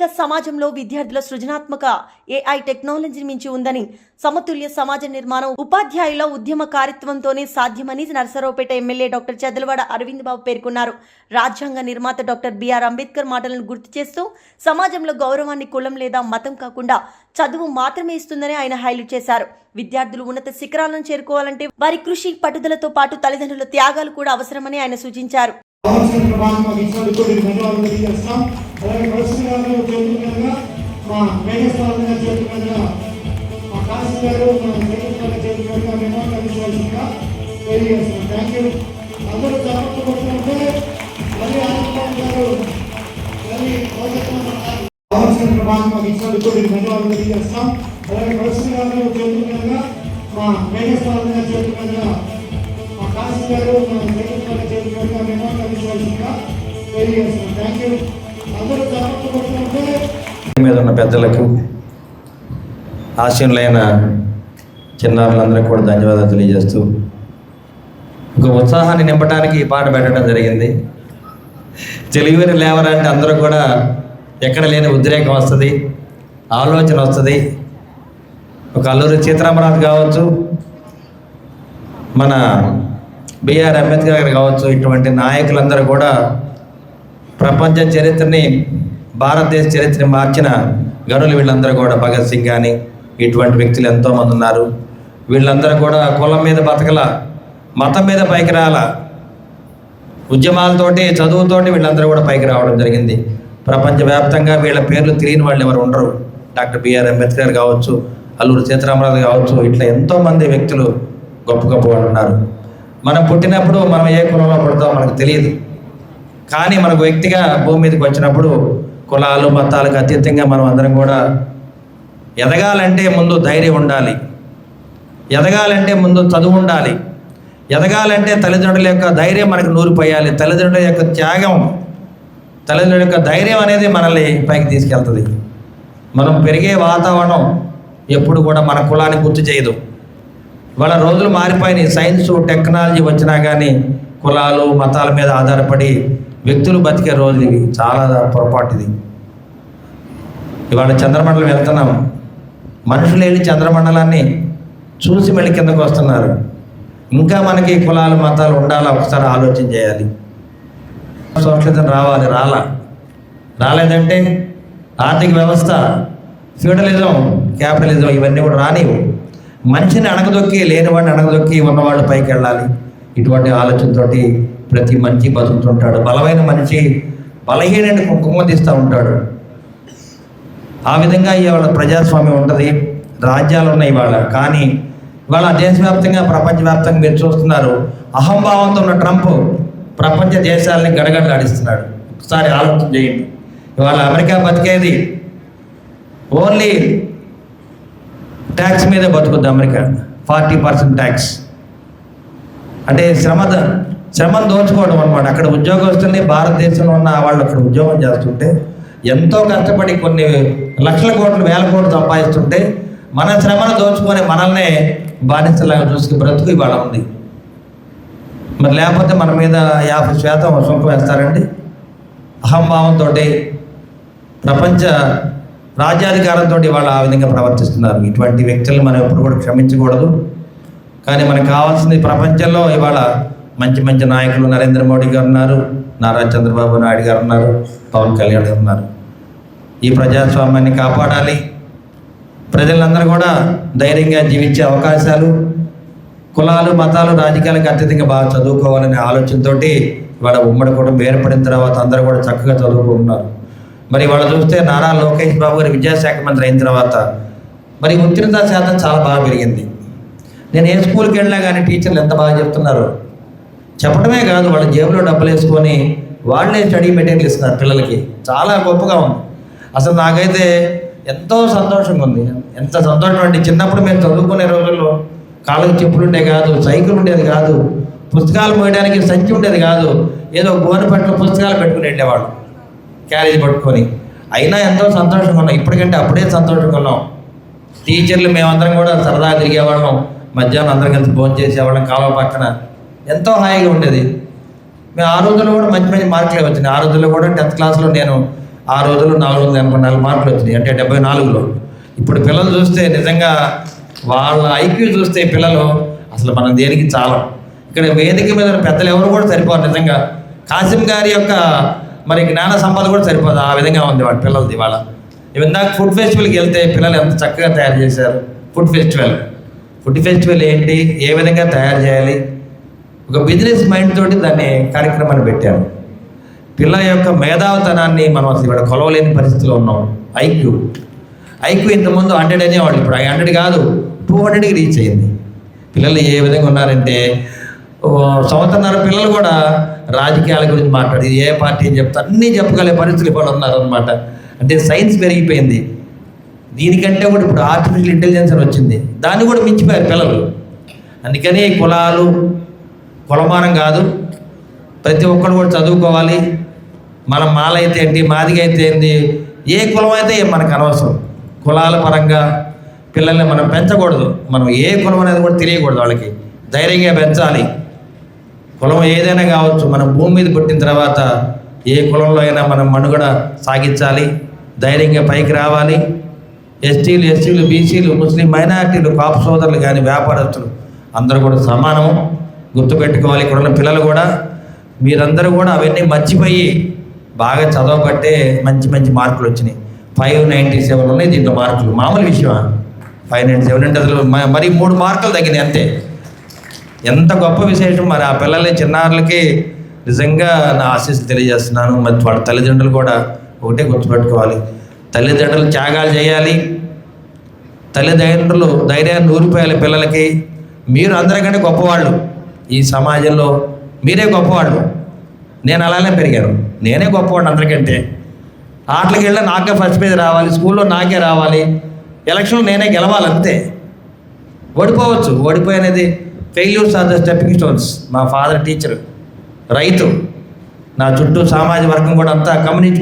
ఆధునిక సమాజంలో విద్యార్థుల సృజనాత్మక ఏఐ టెక్నాలజీ మించి ఉందని, సమతుల్య సమాజ నిర్మాణం ఉపాధ్యాయుల ఉద్యమకారిత్వంతోనే సాధ్యమని నర్సరావుపేట ఎమ్మెల్యే డాక్టర్ చదలవాడ అరవింద్ బాబు పేర్కొన్నారు. రాజ్యాంగ నిర్మాత డాక్టర్ బిఆర్ అంబేద్కర్ మాటలను గుర్తు చేస్తూ సమాజంలో గౌరవాన్ని కులం లేదా మతం కాకుండా చదువు మాత్రమే ఇస్తుందని ఆయన హైలైట్ చేశారు. విద్యార్థులు ఉన్నత శిఖరాలను చేరుకోవాలంటే వారి కృషి పట్టుదలతో పాటు తల్లిదండ్రుల త్యాగాలు కూడా అవసరమని ఆయన సూచించారు. మీద ఉన్న పెద్దలకు, ఆశీనులైన చిన్నారులందరికీ కూడా ధన్యవాదాలు తెలియజేస్తూ ఒక ఉత్సాహాన్ని నింపడానికి ఈ పాట పెట్టడం జరిగింది. తెలివిని లేవరంటే అందరూ కూడా ఎక్కడ లేని ఉద్రేకం వస్తుంది, ఆలోచన వస్తుంది. ఒక అల్లూరి సీతారామరాజు కావచ్చు, మన బిఆర్ అంబేద్కర్ గారు కావచ్చు, ఇటువంటి నాయకులందరూ కూడా ప్రపంచ చరిత్రని, భారతదేశ చరిత్రని మార్చిన గనులు వీళ్ళందరూ కూడా. భగత్ సింగ్ కానీ ఇటువంటి వ్యక్తులు ఎంతోమంది ఉన్నారు. వీళ్ళందరూ కూడా కులం మీద బతకల, మతం మీద పైకి రాల, ఉద్యమాలతోటి, చదువుతోటి వీళ్ళందరూ కూడా పైకి రావడం జరిగింది. ప్రపంచవ్యాప్తంగా వీళ్ళ పేర్లు తెలియని వాళ్ళు ఎవరు ఉండరు. డాక్టర్ బిఆర్ అంబేద్కర్ కావచ్చు, అల్లూరి సీతారామరాజు కావచ్చు, ఇట్లా ఎంతోమంది వ్యక్తులు గొప్ప గొప్ప వాళ్ళు ఉన్నారు. మనం పుట్టినప్పుడు మనం ఏ కులంలో పుడతామో మనకు తెలియదు. కానీ మనకు వ్యక్తిగా భూమి మీదకి వచ్చినప్పుడు కులాలు మతాలకు అతీతంగా మనం అందరం కూడా ఎదగాలంటే ముందు ధైర్యం ఉండాలి, ఎదగాలంటే ముందు చదువు ఉండాలి, ఎదగాలంటే తల్లిదండ్రుల యొక్క ధైర్యం మనకు నూరిపోయాలి. తల్లిదండ్రుల యొక్క త్యాగం, తల్లిదండ్రుల యొక్క ధైర్యం అనేది మనల్ని పైకి తీసుకెళ్తుంది. మనం పెరిగే వాతావరణం ఎప్పుడు కూడా మన కులాన్ని గుర్తు చేయదు. వాళ్ళ రోజులు మారిపోయినాయి. సైన్సు, టెక్నాలజీ వచ్చినా కానీ కులాలు మతాల మీద ఆధారపడి వ్యక్తులు బతికే రోజులు ఇవి. చాలా పొరపాటు ఇది. ఇవాళ చంద్రమండలం వెళ్తున్నాం, మనుషులు వెళ్ళి చంద్రమండలాన్ని చూసి మళ్ళీ కిందకు వస్తున్నారు. ఇంకా మనకి కులాలు మతాలు ఉండాలా, ఒకసారి ఆలోచన చేయాలి. సోషలిజం రావాలి, రాలేదంటే ఆర్థిక వ్యవస్థ, ఫ్యూడలిజం, క్యాపిటలిజం ఇవన్నీ కూడా రానివ్వు. మనిషిని అణగదొక్కి, లేనివాడిని అణగదొక్కి ఉన్నవాళ్ళు పైకి వెళ్ళాలి. ఇటువంటి ఆలోచనతోటి ప్రతి మనిషి బతుకుతుంటాడు. బలమైన మనిషి బలహీనని కుంకుమదిస్తూ ఉంటాడు. ఆ విధంగా ఇవాళ ప్రజాస్వామ్యం ఉంటుంది, రాజ్యాలు ఉన్నాయి ఇవాళ. కానీ ఇవాళ దేశవ్యాప్తంగా, ప్రపంచవ్యాప్తంగా మీరు చూస్తున్నారు, అహంభావంతో ఉన్న ట్రంప్ ప్రపంచ దేశాలని గడగడలాడిస్తున్నాడు. ఒకసారి ఆలోచన చేయండి. ఇవాళ అమెరికా బతికేది ఓన్లీ ట్యాక్స్ మీదే బతుకుద్ది. అమెరికా 40% ట్యాక్స్ అంటే శ్రమను దోచుకోవడం అనమాట. అక్కడ ఉద్యోగస్తుల్ని, భారతదేశంలో ఉన్న వాళ్ళు అక్కడ ఉద్యోగం చేస్తుంటే, ఎంతో కష్టపడి కొన్ని లక్షల కోట్లు, వేల కోట్లు సంపాదిస్తుంటే, మన శ్రమను దోచుకొని మనల్నే బానిసలాగా చూసుకు బ్రతుకు ఇవాళ ఉంది. మరి లేకపోతే మన మీద 50% సుంకం వేస్తారండి. అహంభావంతో, ప్రపంచ రాజ్యాధికారంతో ఇవాళ ఆ విధంగా ప్రవర్తిస్తున్నారు. ఇటువంటి వ్యక్తులను మనం ఎప్పుడు కూడా క్షమించకూడదు. కానీ మనకు కావాల్సింది, ప్రపంచంలో ఇవాళ మంచి మంచి నాయకులు, నరేంద్ర మోడీ గారు ఉన్నారు, నారా చంద్రబాబు నాయుడు గారు ఉన్నారు, పవన్ కళ్యాణ్ గారు ఉన్నారు. ఈ ప్రజాస్వామ్యాన్ని కాపాడాలి. ప్రజలందరూ కూడా ధైర్యంగా జీవించే అవకాశాలు, కులాలు మతాలు రాజకీయాలకు అత్యధికంగా బాగా చదువుకోవాలనే ఆలోచనతో ఇవాళ ఉమ్మడి కుటుంబం ఏర్పడిన తర్వాత అందరూ కూడా చక్కగా చదువుకుంటున్నారు. మరి ఇవాళ చూస్తే నారా లోకేష్ బాబు గారు విద్యాశాఖ మంత్రి అయిన తర్వాత మరి ఉత్తీర్ణత శాతం చాలా బాగా పెరిగింది. నేను ఏ స్కూల్కి వెళ్ళినా కానీ టీచర్లు ఎంత బాగా చెప్తున్నారు. చెప్పడమే కాదు, వాళ్ళ జేబులో డబ్బులు వేసుకొని వాళ్ళే స్టడీ మెటీరియల్ ఇస్తున్నారు పిల్లలకి. చాలా గొప్పగా ఉంది. అసలు నాకైతే ఎంతో సంతోషంగా ఉంది. ఎంత సంతోషం అంటే, చిన్నప్పుడు మేము చదువుకునే రోజుల్లో కాళ్ళకి చెప్పులు ఉండేది కాదు, సైకిల్ ఉండేది కాదు, పుస్తకాలు మోయడానికి సంచి ఉండేది కాదు. ఏదో గోనె పట్ల పుస్తకాలు పెట్టుకుని వెళ్ళేవాళ్ళు, క్యారేజ్ పట్టుకొని. అయినా ఎంతో సంతోషంగా ఉన్నాం. ఇప్పటికంటే అప్పుడే సంతోషంగా ఉన్నాం. టీచర్లు మేమందరం కూడా సరదాగా తిరిగేవాళ్ళం. మధ్యాహ్నం అందరం కలిసి భోజనం చేసేవాళ్ళం కాలువ పక్కన. ఎంతో హాయిగా ఉండేది. మేము ఆ రోజుల్లో కూడా మంచి మంచి మార్కులే వచ్చినాయి. ఆ రోజుల్లో కూడా 10th క్లాస్లో నేను ఆ రోజుల్లో 484 మార్కులు వచ్చినాయి, అంటే 74లో. ఇప్పుడు పిల్లలు చూస్తే నిజంగా వాళ్ళ ఐక్యూ చూస్తే పిల్లలు అసలు మనం దేనికి చాలా. ఇక్కడ వేదిక మీద ఉన్న పెద్దలు ఎవరు కూడా సరిపోరు నిజంగా. కాసిం గారి యొక్క మరి జ్ఞాన సంపద కూడా సరిపోదు, ఆ విధంగా ఉంది వాడి పిల్లలది ఇవాళ. ఇందాక ఫుడ్ ఫెస్టివల్కి వెళ్తే పిల్లలు ఎంత చక్కగా తయారు చేశారు. ఫుడ్ ఫెస్టివల్ ఏంటి, ఏ విధంగా తయారు చేయాలి, ఒక బిజినెస్ మైండ్ తోటి దాన్ని కార్యక్రమాన్ని పెట్టారు. పిల్లల యొక్క మేధావితనాన్ని మనం అసలు ఇక్కడ కొలవలేని పరిస్థితిలో ఉన్నాం. ఐక్యూ ఇంతకుముందు 100 అనేవాళ్ళు, ఇప్పుడు 100 కాదు 200కి రీచ్ అయింది. పిల్లలు ఏ విధంగా ఉన్నారంటే సంవత్సరంన్నర పిల్లలు కూడా రాజకీయాల గురించి మాట్లాడి ఏ పార్టీ అని చెప్తే అన్నీ చెప్పగలిగే పరిస్థితులు కూడా ఉన్నారనమాట. అంటే సైన్స్ పెరిగిపోయింది. దీనికంటే కూడా ఇప్పుడు ఆర్టిఫిషియల్ ఇంటెలిజెన్స్ అని వచ్చింది, దాన్ని కూడా మించిపోయారు పిల్లలు. అందుకని కులమానం కాదు, ప్రతి ఒక్కరు కూడా చదువుకోవాలి. మనం మాలైతే ఏంటి, మాదిగా అయితే ఏంటి, ఏ కులం అయితే మనకు అనవసరం. కులాల పరంగా పిల్లల్ని మనం పెంచకూడదు. మనం ఏ కులం అనేది కూడా తెలియకూడదు, వాళ్ళకి ధైర్యంగా పెంచాలి. కులం ఏదైనా కావచ్చు, మనం భూమి మీద పుట్టిన తర్వాత ఏ కులంలో అయినా మనం మనుగడ సాగించాలి, ధైర్యంగా పైకి రావాలి. ఎస్టీలు బీసీలు ముస్లిం మైనారిటీలు కాపు సోదరులు కానీ వ్యాపారస్తులు అందరూ కూడా సమానము గుర్తుపెట్టుకోవాలి. ఇక్కడ ఉన్న పిల్లలు కూడా మీరందరూ కూడా అవన్నీ మర్చిపోయి బాగా చదవబట్టే మంచి మార్కులు వచ్చినాయి. 597 ఉన్నాయి దీంట్లో మార్కులు, మామూలు విషయమా? 597 అంటే అసలు మరి 3 మార్కులు తగ్గినాయి అంతే. ఎంత గొప్ప విశేషం. మరి ఆ పిల్లల్ని చిన్నారులకి నిజంగా నా ఆశీస్సులు తెలియజేస్తున్నాను. మరి వాళ్ళ తల్లిదండ్రులు కూడా ఒకటే గుర్తుపెట్టుకోవాలి, తల్లిదండ్రులు త్యాగాలు చేయాలి, తల్లిదండ్రులు ధైర్యాన్ని ఊరిపోయాలి పిల్లలకి. మీరు అందరికంటే గొప్పవాళ్ళు ఈ సమాజంలో, మీరే గొప్పవాళ్ళు. నేను అలానే పెరిగాను, నేనే గొప్పవాడిని అందరికంటే. ఆటలకు వెళ్ళినా నాకే ఫస్ట్ ప్రైజ్ రావాలి, స్కూల్లో నాకే రావాలి, ఎలక్షన్లో నేనే గెలవాలి అంతే. ఓడిపోవచ్చు, ఓడిపోయినది failures are the stepping stones. మా ఫాదర్ టీచర్, రైతు, నా చుట్టూ సామాజిక వర్గం కూడా అంతా కమ్యూనిటీ